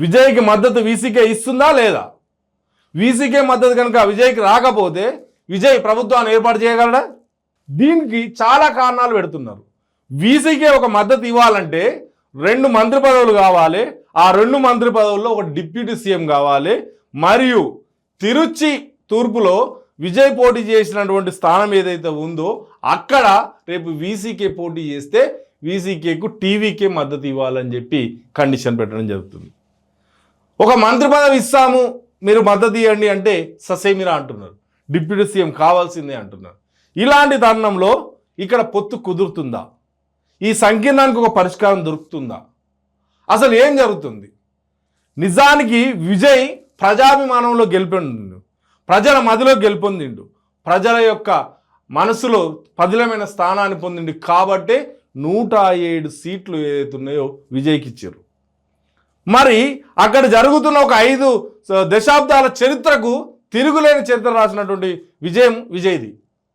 విజయ్కి మద్దతు వీసీకే ఇస్తుందా లేదా? వీసీకే మద్దతు కనుక విజయ్కి రాకపోతే విజయ్ ప్రభుత్వాన్ని ఏర్పాటు చేయగలడా? దీనికి చాలా కారణాలు పెడుతున్నారు. వీసీకే ఒక మద్దతు ఇవ్వాలంటే 2 మంత్రి పదవులు కావాలి. ఆ 2 మంత్రి పదవుల్లో ఒక డిప్యూటీ సీఎం కావాలి. మరియు తిరుచి తూర్పులో విజయ్ పోటీ చేసినటువంటి స్థానం ఏదైతే ఉందో అక్కడ రేపు వీసీకే పోటీ చేస్తే వీసీకేకు టీవీకే మద్దతు ఇవ్వాలని చెప్పి కండిషన్ పెట్టడం జరుగుతుంది. ఒక మంత్రి పదవి ఇస్తాము మీరు మద్దతు ఇవ్వండి అంటే ససేమిరా అంటున్నారు. డిప్యూటీ సీఎం కావాల్సిందే అంటున్నారు. ఇలాంటి తరుణంలో ఇక్కడ పొత్తు కుదురుతుందా? ఈ సంకీర్ణానికి ఒక పరిష్కారం దొరుకుతుందా? అసలు ఏం జరుగుతుంది? నిజానికి విజయ్ ప్రజాభిమానంలో గెలుపొందిండు, ప్రజల మదిలో గెలుపొందిండు, ప్రజల యొక్క మనసులో పదిలమైన స్థానాన్ని పొందిండు. కాబట్టే 107 సీట్లు ఏదైతే ఉన్నాయో విజయ్కి ఇచ్చారు. మరి అక్కడ జరుగుతున్న ఒక 5 దశాబ్దాల చరిత్రకు తిరుగులేని చరిత్ర రాసినటువంటి విజయం విజయ్ది.